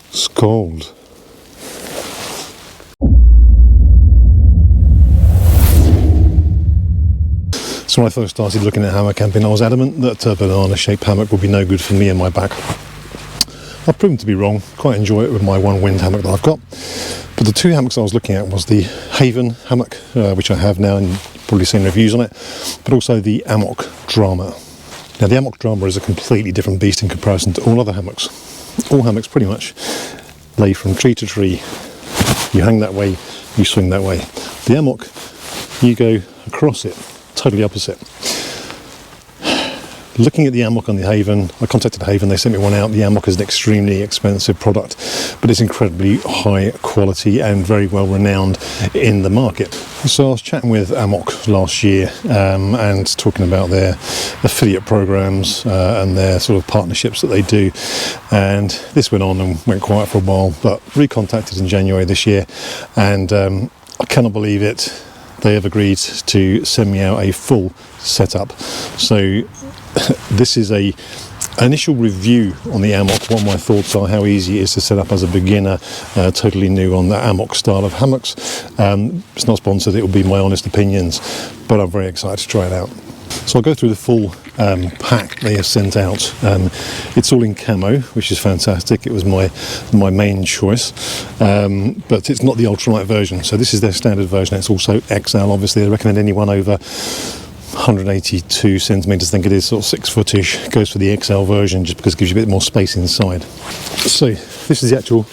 It's cold. So when I first started looking at hammock camping, I was adamant that a banana-shaped hammock would be no good for me and my back. I've proven to be wrong. Quite enjoy it with my one wind hammock that I've got. But the two hammocks I was looking at was the Haven hammock, which I have now, and you've probably seen reviews on it, but also the Amok Draumr. Now the Amok Draumr is a completely different beast in comparison to all other hammocks. All hammocks pretty much lay from tree to tree. You hang that way, you swing that way. The Amok, you go across it. Totally opposite. Looking at the Amok on the Haven, I contacted Haven, they sent me one out. The Amok is an extremely expensive product, but it's incredibly high quality and very well renowned in the market. So I was chatting with Amok last year and talking about their affiliate programs and their sort of partnerships that they do. And this went on and went quiet for a while, but recontacted in January this year, and I cannot believe it. They have agreed to send me out a full setup. So this is an initial review on the Amok. What my thoughts are, how easy it is to set up as a beginner, totally new on the Amok style of hammocks. It's not sponsored, it will be my honest opinions, but I'm very excited to try it out. So I'll go through the full pack they have sent out. It's all in camo, which is fantastic. It was my main choice, but it's not the ultralight version. So this is their standard version. It's also XL. Obviously, I recommend anyone over 182 centimeters, I think it is, sort of 6 footish, goes for the XL version just because it gives you a bit more space inside. So this is the actual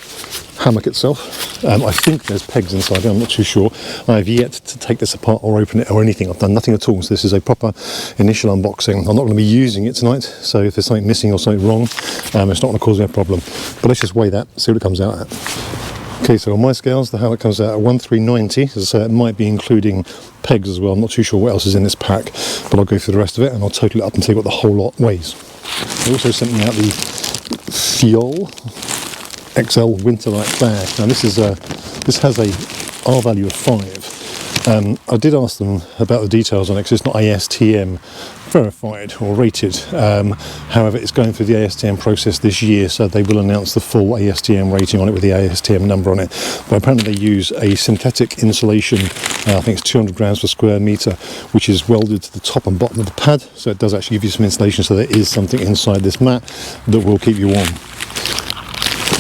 hammock itself. I think there's pegs inside it, I'm not too sure. I have yet to take this apart or open it or anything. I've done nothing at all, so this is a proper initial unboxing. I'm not going to be using it tonight, so if there's something missing or something wrong, it's not going to cause me a problem. But let's just weigh that, see what it comes out at. Okay, so on my scales, the hammock comes out at 1390, as I say, it might be including pegs as well. I'm not too sure what else is in this pack, but I'll go through the rest of it and I'll total it up and see what the whole lot weighs. They also sent me out the Felxtail XL Winterlight bag. Now this has a R value of 5. I did ask them about the details on it because it's not ASTM verified or rated. However, it's going through the ASTM process this year, so they will announce the full ASTM rating on it with the ASTM number on it. But apparently they use a synthetic insulation, I think it's 200 grams per square metre, which is welded to the top and bottom of the pad, so it does actually give you some insulation, so there is something inside this mat that will keep you warm.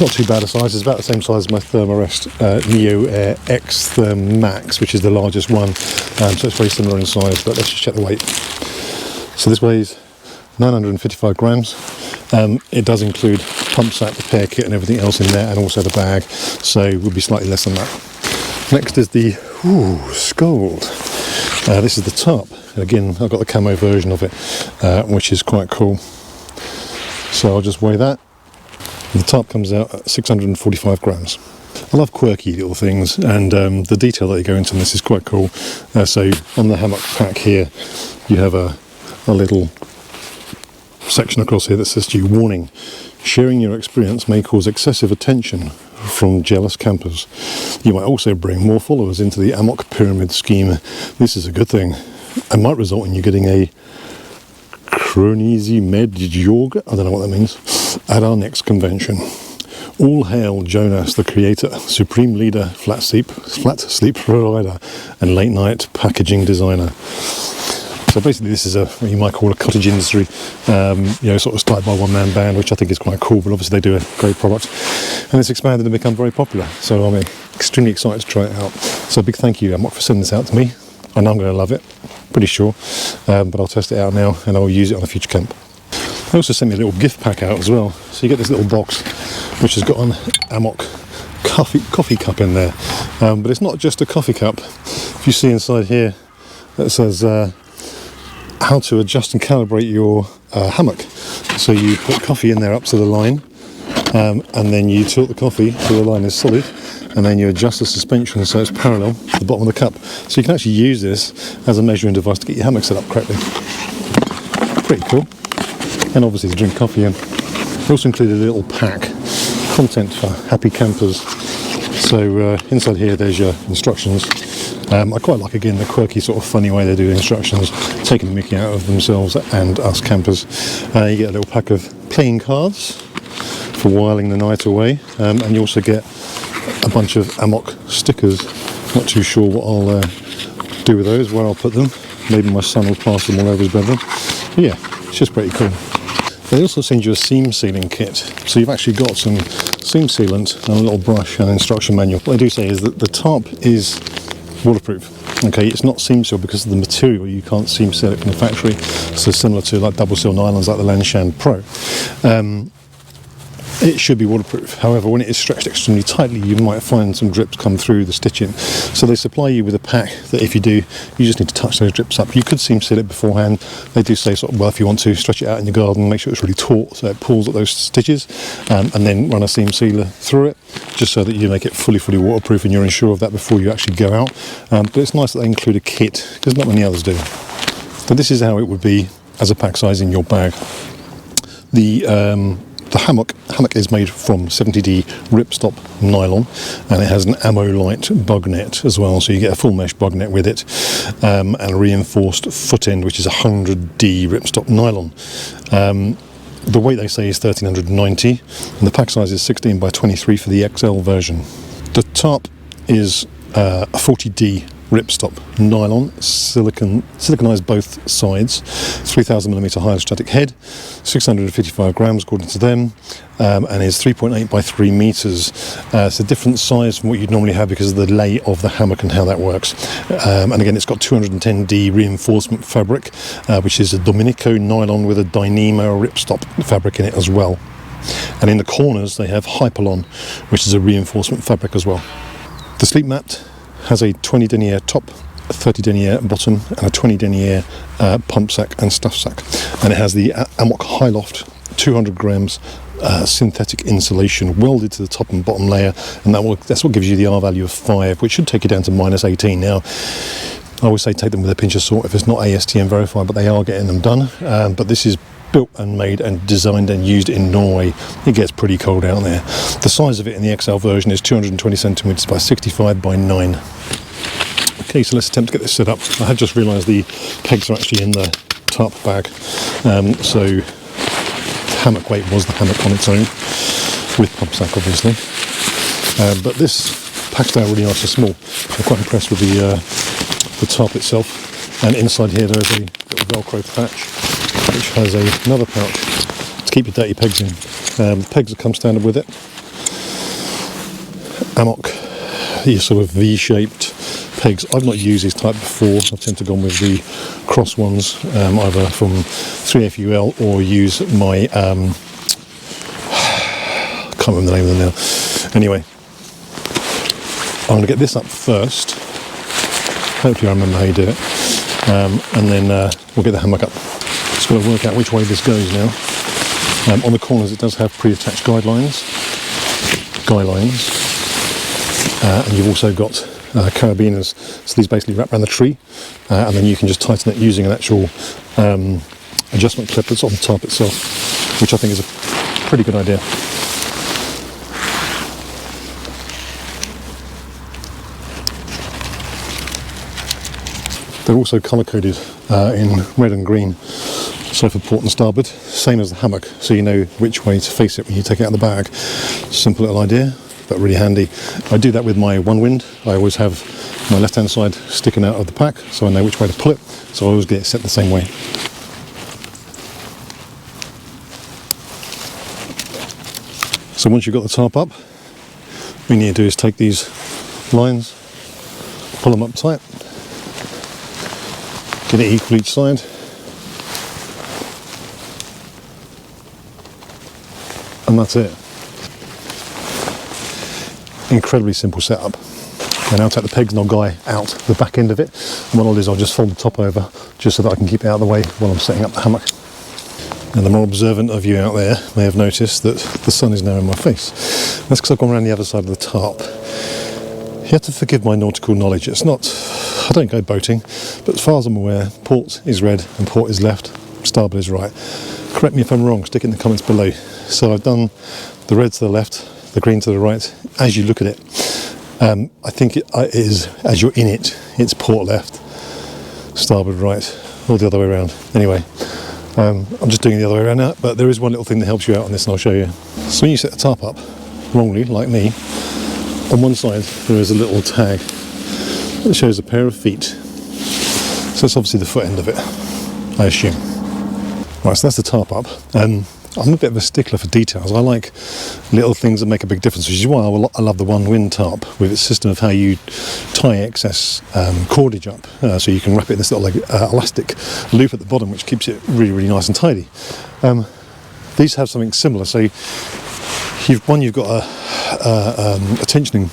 Not too bad a size, it's about the same size as my Thermarest Neo Air X Therm Max, which is the largest one, so it's very similar in size, but let's just check the weight. So this weighs 955 grams. It does include pump sack, repair kit and everything else in there, and also the bag, so it would be slightly less than that. Next is the Scold. This is the top. Again, I've got the camo version of it, which is quite cool. So I'll just weigh that. The top comes out at 645 grams. I love quirky little things, and the detail that you go into in this is quite cool. So on the hammock pack here, you have a little section across here that says to you, warning, sharing your experience may cause excessive attention from jealous campers. You might also bring more followers into the Amok pyramid scheme. This is a good thing, and might result in you getting a Cronisi Med Jorg, I don't know what that means, at our next convention. All hail Jonas, the creator, supreme leader, flat sleep provider, and late night packaging designer. So basically this is what you might call a cottage industry, sort of started by one man band, which I think is quite cool, but obviously they do a great product. And it's expanded and become very popular. So I'm extremely excited to try it out. So a big thank you, Amok, for sending this out to me. I know I'm going to love it, pretty sure, but I'll test it out now and I'll use it on a future camp. They also sent me a little gift pack out as well. So you get this little box which has got an Amok coffee cup in there, but it's not just a coffee cup. If you see inside here, it says how to adjust and calibrate your hammock. So you put coffee in there up to the line, and then you tilt the coffee so the line is solid, and then you adjust the suspension so it's parallel to the bottom of the cup. So you can actually use this as a measuring device to get your hammock set up correctly. Pretty cool. And obviously to drink coffee in. They also included a little pack, content for happy campers. So inside here there's your instructions. I quite like, again, the quirky sort of funny way they do the instructions, taking the mickey out of themselves and us campers. You get a little pack of playing cards for whiling the night away, and you also get a bunch of Amok stickers. Not too sure what I'll do with those, where I'll put them. Maybe my son will plaster them all over his bedroom. But yeah, it's just pretty cool. They also send you a seam sealing kit, so you've actually got some seam sealant and a little brush and an instruction manual. What they do say is that the tarp is waterproof. Okay, it's not seam sealed because of the material. You can't seam seal it from the factory, so similar to like double seal nylons like the Lanshan Pro. It should be waterproof. However, when it is stretched extremely tightly, you might find some drips come through the stitching. So they supply you with a pack that if you do, you just need to touch those drips up. You could seam seal it beforehand. They do say sort of, well, if you want to, stretch it out in your garden, make sure it's really taut so it pulls at those stitches, and then run a seam sealer through it, just so that you make it fully waterproof, and you're unsure of that before you actually go out. But it's nice that they include a kit, because not many others do. So this is how it would be as a pack size in your bag. The hammock is made from 70D ripstop nylon, and it has an Amolite bug net as well, so you get a full mesh bug net with it, and a reinforced foot end which is 100D ripstop nylon. The weight they say is 1390, and the pack size is 16 by 23 for the XL version. The tarp is a 40D ripstop nylon, siliconized both sides, 3000mm hydrostatic head, 655 grams according to them, and is 3.8 by 3 meters. It's a different size from what you'd normally have because of the lay of the hammock and how that works. And again, it's got 210D reinforcement fabric, which is a Dominico nylon with a Dyneema ripstop fabric in it as well. And in the corners they have Hypalon, which is a reinforcement fabric as well. The sleep mat has a 20 denier top, a 30 denier bottom, and a 20 denier pump sack and stuff sack. And it has the Amok High Loft 200 grams synthetic insulation welded to the top and bottom layer, and that's what gives you the R value of 5, which should take you down to -18. Now, I always say take them with a pinch of salt if it's not ASTM verified, but they are getting them done. But this is built and made and designed and used in Norway. It gets pretty cold out there. The size of it in the XL version is 220 centimeters by 65 by 9. Okay, so let's attempt to get this set up. I have just realised the pegs are actually in the tarp bag, so the hammock weight was the hammock on its own, with pump sack obviously. But this pack's down really nice and small. I'm quite impressed with the tarp itself. And inside here there is a little Velcro patch, which has another pouch to keep your dirty pegs in. Pegs that come standard with it. Amok, these sort of V-shaped pegs. I've not used these type before. I've tended to go with the cross ones, either from 3FUL or use my I can't remember the name of them now. Anyway, I'm going to get this up first. Hopefully I remember how you do it, and then we'll get the hammock up. Just got to work out which way this goes now. On the corners it does have pre-attached guy lines, and you've also got carabiners, so these basically wrap around the tree, and then you can just tighten it using an actual adjustment clip that's on the tarp itself, which I think is a pretty good idea. They're also colour coded in red and green, so for port and starboard, same as the hammock, so you know which way to face it when you take it out of the bag. Simple little idea, but really handy. I do that with my one wind. I always have my left hand side sticking out of the pack, so I know which way to pull it, so I always get it set the same way. So once you've got the tarp up, what you need to do is take these lines, pull them up tight, get it equal each side, and that's it. Incredibly simple setup. And I'll take the pegs and I'll guy out the back end of it, and what I'll do is I'll just fold the top over just so that I can keep it out of the way while I'm setting up the hammock. And the more observant of you out there may have noticed that the sun is now in my face. That's because I've gone around the other side of the tarp. You have to forgive my nautical knowledge. It's not, I don't go boating, but as far as I'm aware, port is red and port is left, starboard is right. Correct me if I'm wrong, stick it in the comments below. So I've done the red to the left, the green to the right. As you look at it, I think it is, as you're in it, it's port left, starboard right, or the other way around. Anyway, I'm just doing the other way around now, but there is one little thing that helps you out on this, and I'll show you. So when you set the tarp up wrongly, like me, on one side there is a little tag that shows a pair of feet. So it's obviously the foot end of it, I assume. Right, so that's the tarp up. I'm a bit of a stickler for details. I like little things that make a big difference, which is why I love the one wind tarp with its system of how you tie excess cordage up, so you can wrap it in this little elastic loop at the bottom, which keeps it really, really nice and tidy. These have something similar. So you've got a tensioning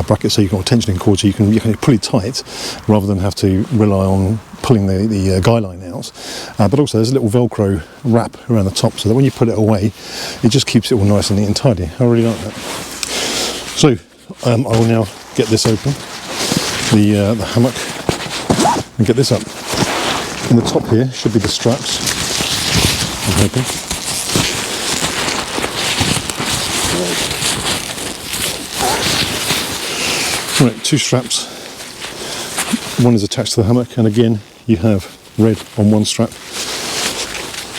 bracket, so you've got a tensioning cord, so you can pull it tight rather than have to rely on pulling the guy line out. But also there's a little Velcro wrap around the top, so that when you put it away, it just keeps it all nice and neat and tidy. I really like that. So I will now get this open, the hammock, and get this up. In the top here should be the straps, I'm hoping. Right, 2 straps. One is attached to the hammock, and again you have red on one strap. I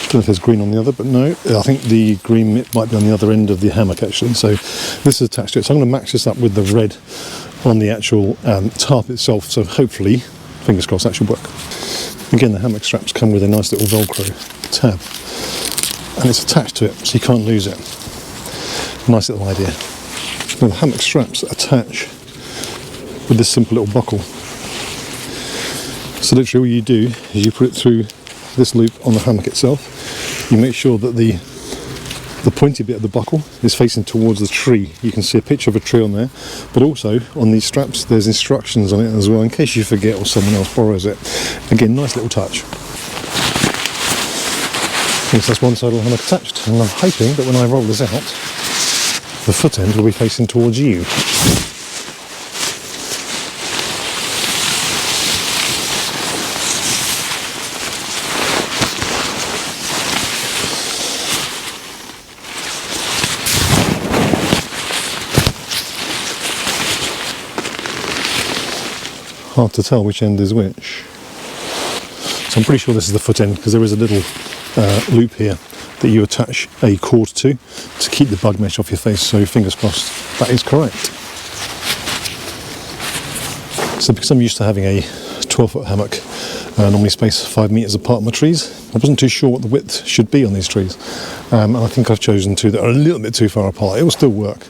don't know if there's green on the other, but no, I think the green might be on the other end of the hammock actually. So this is attached to it. So I'm going to match this up with the red on the actual tarp itself. So hopefully, fingers crossed, that should work. Again, the hammock straps come with a nice little Velcro tab, and it's attached to it, so you can't lose it. Nice little idea. Now the hammock straps attach with this simple little buckle. So literally all you do is you put it through this loop on the hammock itself. You make sure that the pointy bit of the buckle is facing towards the tree. You can see a picture of a tree on there, but also on these straps there's instructions on it as well in case you forget or someone else borrows it. Again, nice little touch. Yes, that's one side of the hammock attached, and I'm hoping that when I roll this out, the foot end will be facing towards you. Hard to tell which end is which. So I'm pretty sure this is the foot end, because there is a little loop here that you attach a cord to keep the bug mesh off your face, so fingers crossed that is correct. So because I'm used to having a 12-foot hammock, normally spaced 5 metres apart on the trees, I wasn't too sure what the width should be on these trees, and I think I've chosen two that are a little bit too far apart. It will still work,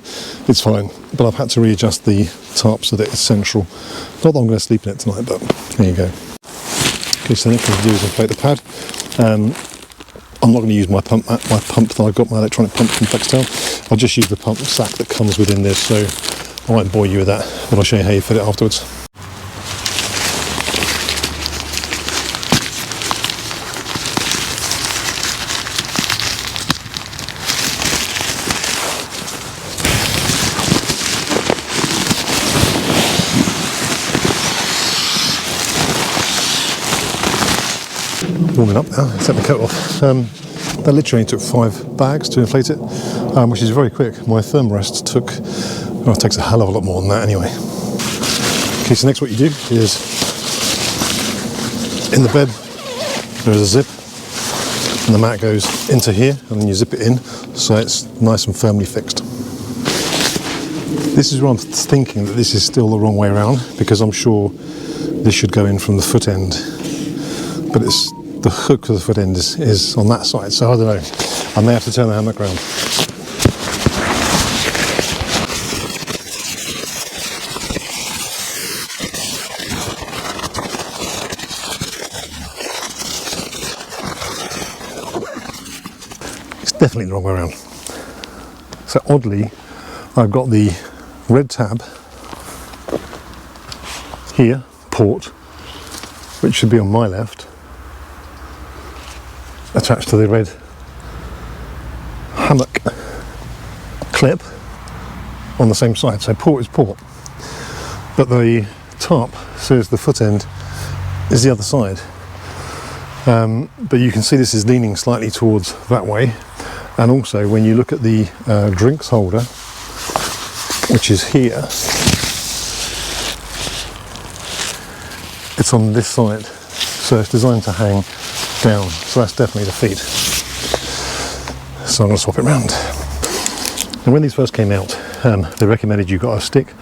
it's fine, but I've had to readjust the tarp so that it's central. Not that I'm going to sleep in it tonight, but there you go. Okay, so the next thing to do is inflate the pad. I'm not going to use my pump that I've got, my electronic pump from Felxtail. I'll just use the pump sack that comes within this, so I won't bore you with that, but I'll show you how you fit it afterwards. Warming up now, set the coat off. That literally took 5 bags to inflate it, which is very quick. My thermarest took, well, it takes a hell of a lot more than that anyway. Okay, so next what you do is, in the bed, there's a zip, and the mat goes into here, and then you zip it in, so it's nice and firmly fixed. This is where I'm thinking that this is still the wrong way around, because I'm sure this should go in from the foot end, but it's the hook of the foot end is on that side, so I don't know. I may have to turn the hammock around. It's definitely the wrong way around. So oddly, I've got the red tab here, port, which should be on my left, attached to the red hammock clip on the same side. So port is port, but the tarp says the foot end is the other side. But you can see this is leaning slightly towards that way, and also when you look at the drinks holder, which is here, it's on this side, so it's designed to hang down. So that's definitely the feet. So I'm going to swap it around. And when these first came out, they recommended you got a stick.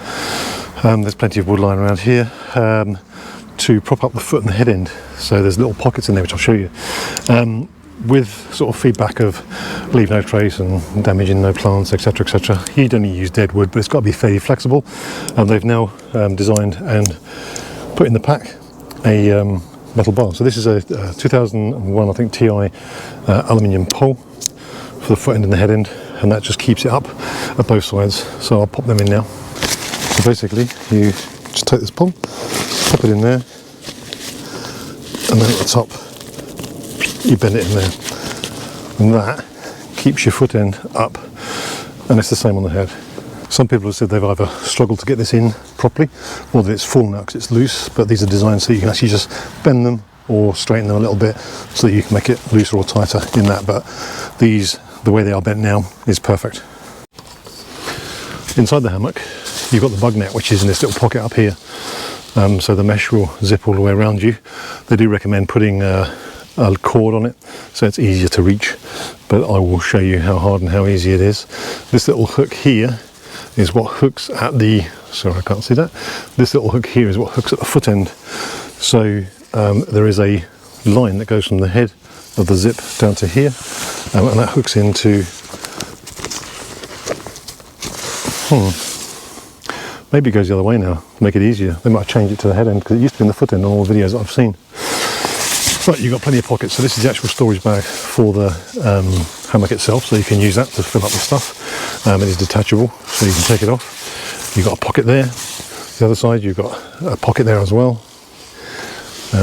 There's plenty of wood lying around here to prop up the foot and the head end. So there's little pockets in there, which I'll show you. With sort of feedback of leave no trace and damaging no plants, etc, etc. You'd only use dead wood, but it's got to be fairly flexible. And they've now designed and put in the pack a metal bar. So this is a 2001, I think, TI aluminium pole for the foot end and the head end, and that just keeps it up at both sides. So I'll pop them in now. So basically, you just take this pole, pop it in there, and then at the top, you bend it in there, and that keeps your foot end up, and it's the same on the head. Some people have said they've either struggled to get this in properly, or that it's fallen out because it's loose, but these are designed so you can actually just bend them or straighten them a little bit so that you can make it looser or tighter in that, but these, the way they are bent now, is perfect. Inside the hammock, you've got the bug net, which is in this little pocket up here, so the mesh will zip all the way around you. They do recommend putting a cord on it so it's easier to reach, but I will show you how hard and how easy it is. This little hook here is what hooks at the, sorry I can't see that, this little hook here is what hooks at the foot end. So there is a line that goes from the head of the zip down to here, and that hooks into, maybe it goes the other way now to make it easier. They might change it to the head end because it used to be in the foot end on all the videos that I've seen. But you've got plenty of pockets. So this is the actual storage bag for the hammock itself, so you can use that to fill up with stuff. It is detachable, so you can take it off. You've got a pocket there. The other side, you've got a pocket there as well.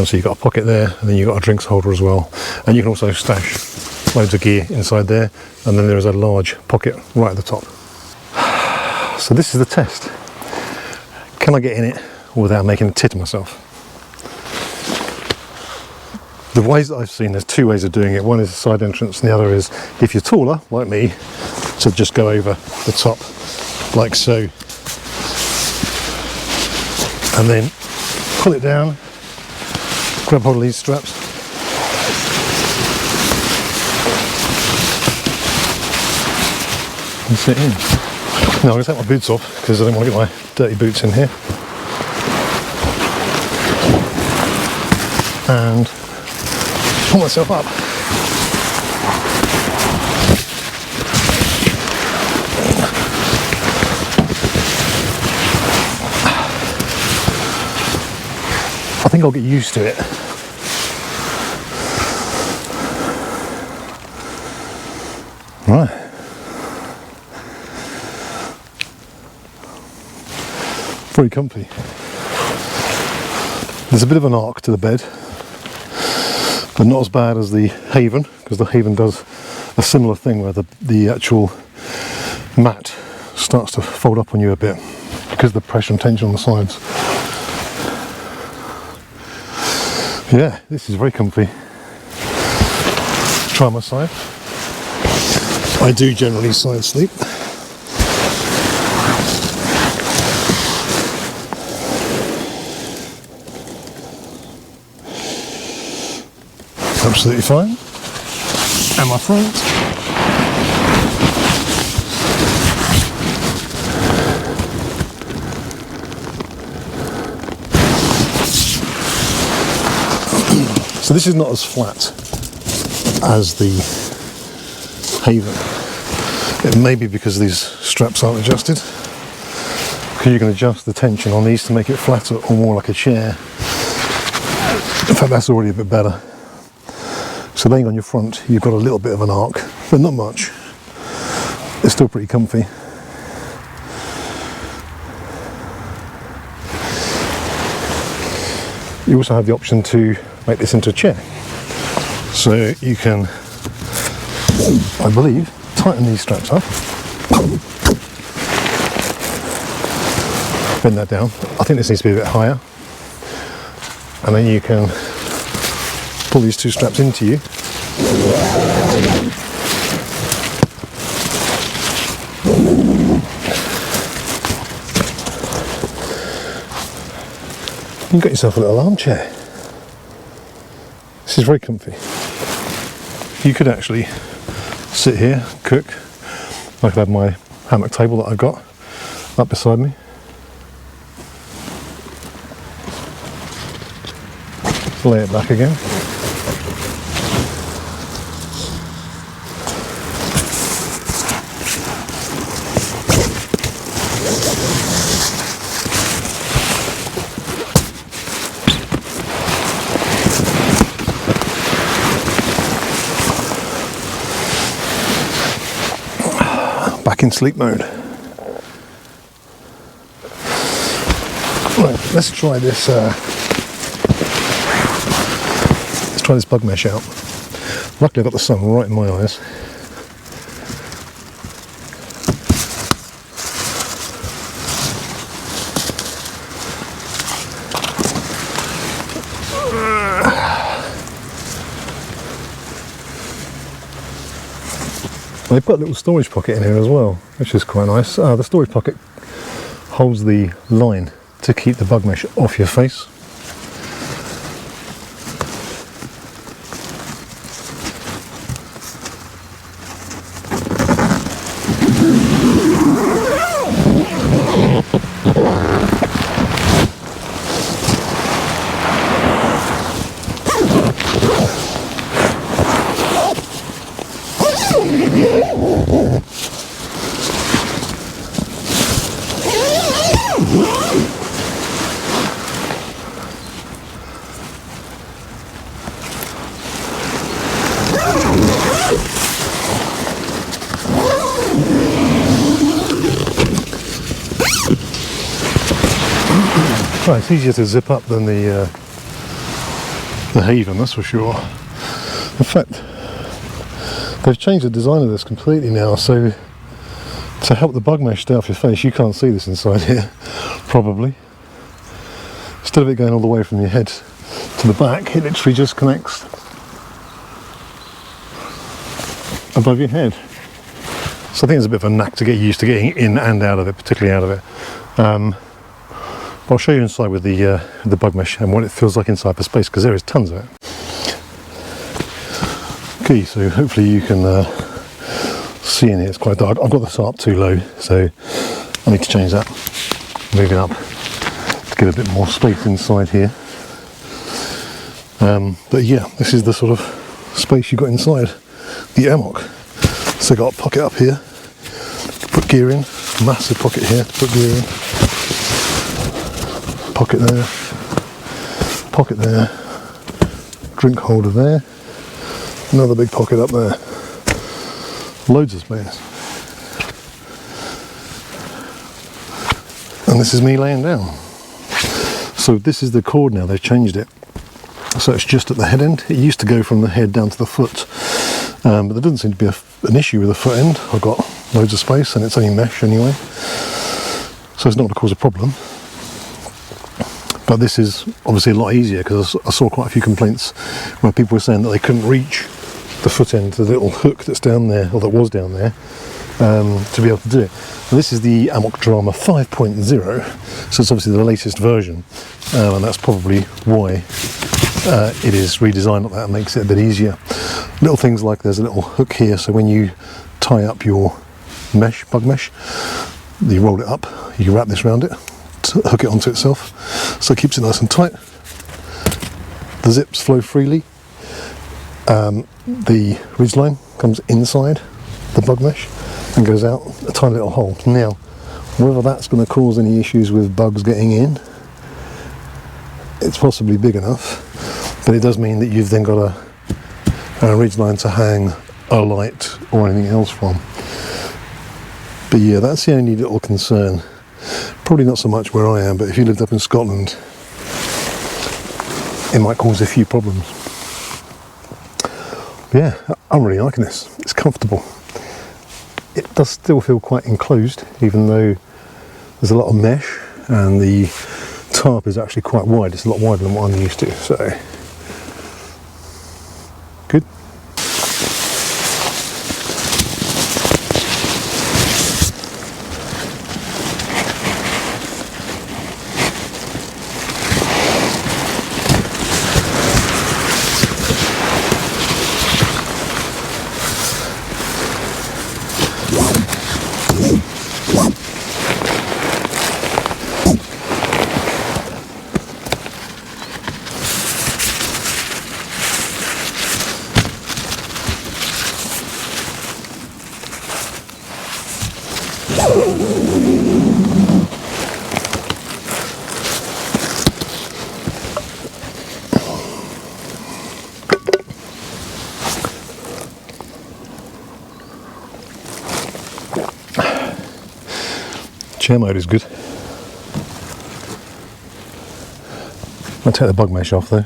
So you've got a pocket there, and then you've got a drinks holder as well. And you can also stash loads of gear inside there, and then there is a large pocket right at the top. So this is the test. Can I get in it without making a tit of myself? The ways that I've seen, there's two ways of doing it. One is a side entrance, and the other is, if you're taller, like me, to just go over the top, like so. And then pull it down, grab hold of these straps, and sit in. Now I'm going to take my boots off, because I don't want to get my dirty boots in here. And pull myself up. I think I'll get used to it. Right. Very comfy. There's a bit of an arc to the bed, but not as bad as the Haven, because the Haven does a similar thing where the actual mat starts to fold up on you a bit because of the pressure and tension on the sides. Yeah, this is very comfy. Try my side. I do generally side sleep. Absolutely fine. And my front. So this is not as flat as the Haven. It may be because these straps aren't adjusted, because you can adjust the tension on these to make it flatter or more like a chair. In fact, that's already a bit better. So laying on your front, you've got a little bit of an arc, but not much. It's still pretty comfy. You also have the option to make this into a chair. So you can, I believe, tighten these straps up. Bend that down. I think this needs to be a bit higher. And then you can pull these two straps into you. You've got yourself a little armchair. This is very comfy. you could actually sit here, cook. I could have my hammock table that I've got up beside me. Lay it back again. Back in sleep mode. Right, let's try this. Let's try this bug mesh out. Luckily, I've got the sun right in my eyes. They've got a little storage pocket in here as well, which is quite nice. The storage pocket holds the line to keep the bug mesh off your face. Right, it's easier to zip up than the Haven, that's for sure. In fact, they've changed the design of this completely now, so to help the bug mesh stay off your face, you can't see this inside here, probably. Instead of it going all the way from your head to the back, it literally just connects above your head. So I think it's a bit of a knack to get used to getting in and out of it, particularly out of it. I'll show you inside with the bug mesh and what it feels like inside the space, because there is tons of it. Okay, so hopefully you can see in here. It's quite dark. I've got the SARP too low, so I need to change that. Move it up to get a bit more space inside here. But yeah, this is the sort of space you've got inside the Amok. So I've got a pocket up here, put gear in, massive pocket here, put gear in. Pocket there, drink holder there, another big pocket up there, loads of space. And this is me laying down. So this is the cord now, they've changed it. So it's just at the head end. It used to go from the head down to the foot, but there doesn't seem to be an issue with the foot end. I've got loads of space and it's only mesh anyway, so it's not going to cause a problem. But this is obviously a lot easier, because I saw quite a few complaints where people were saying that they couldn't reach the foot end, the little hook that's down there, or that was down there, to be able to do it. And this is the Amok Draumr 5.0, so it's obviously the latest version, and that's probably why it is redesigned like that and makes it a bit easier. Little things like there's a little hook here, so when you tie up your mesh, bug mesh, you roll it up, you can wrap this around it, hook it onto itself, so it keeps it nice and tight. The zips flow freely. The ridgeline comes inside the bug mesh and goes out a tiny little hole. Now, whether that's going to cause any issues with bugs getting in, it's possibly big enough, but it does mean that you've then got a ridgeline to hang a light or anything else from. But yeah, that's the only little concern. Probably not so much where I am, but if you lived up in Scotland, it might cause a few problems. But yeah, I'm really liking this. It's comfortable. It does still feel quite enclosed, even though there's a lot of mesh, and the tarp is actually quite wide. It's a lot wider than what I'm used to, so good. Chair mode is good. I'll take the bug mesh off though.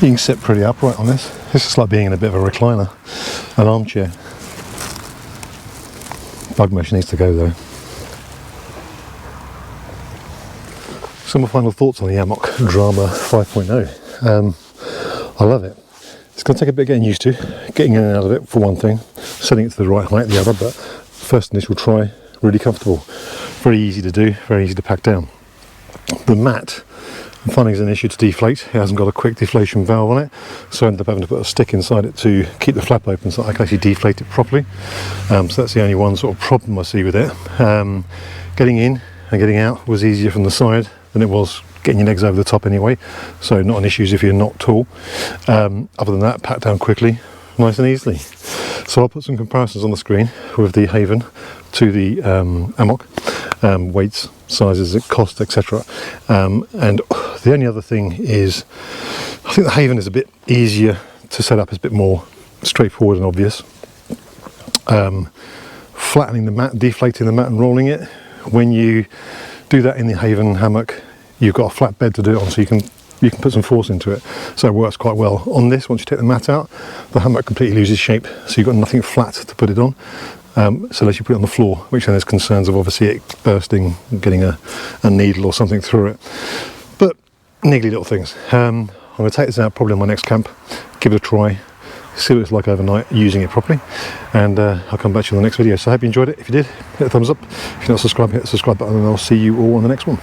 You can sit pretty upright on this. This is like being in a bit of a recliner, an armchair. Bug mesh needs to go though. Some final thoughts on the Amok Draumr 5.0. I love it. It's going to take a bit of getting used to, getting in and out of it for one thing, setting it to the right height the other, but first initial try, really comfortable. Very easy to do, very easy to pack down. The mat, I'm finding is an issue to deflate. It hasn't got a quick deflation valve on it, so I ended up having to put a stick inside it to keep the flap open so I can actually deflate it properly. So that's the only one sort of problem I see with it. Getting in and getting out was easier from the side than it was getting your legs over the top anyway, so not an issue if you're not tall. Other than that, packed down quickly, nice and easily. So I'll put some comparisons on the screen with the Haven to the Amok, weights, sizes, cost, etc. And the only other thing is, I think the Haven is a bit easier to set up, it's a bit more straightforward and obvious. Flattening the mat, deflating the mat and rolling it, when you do that in the Haven hammock, you've got a flat bed to do it on, so you can put some force into it, so it works quite well. On this, once you take the mat out, the hammock completely loses shape, so you've got nothing flat to put it on, so unless you put it on the floor, which then there's concerns of obviously it bursting, getting a needle or something through it. But niggly little things. I'm going to take this out probably on my next camp, give it a try, see what it's like overnight using it properly, and I'll come back to you in the next video. So I hope you enjoyed it. If you did, hit the thumbs up. If you're not subscribed, hit the subscribe button, and I'll see you all on the next one.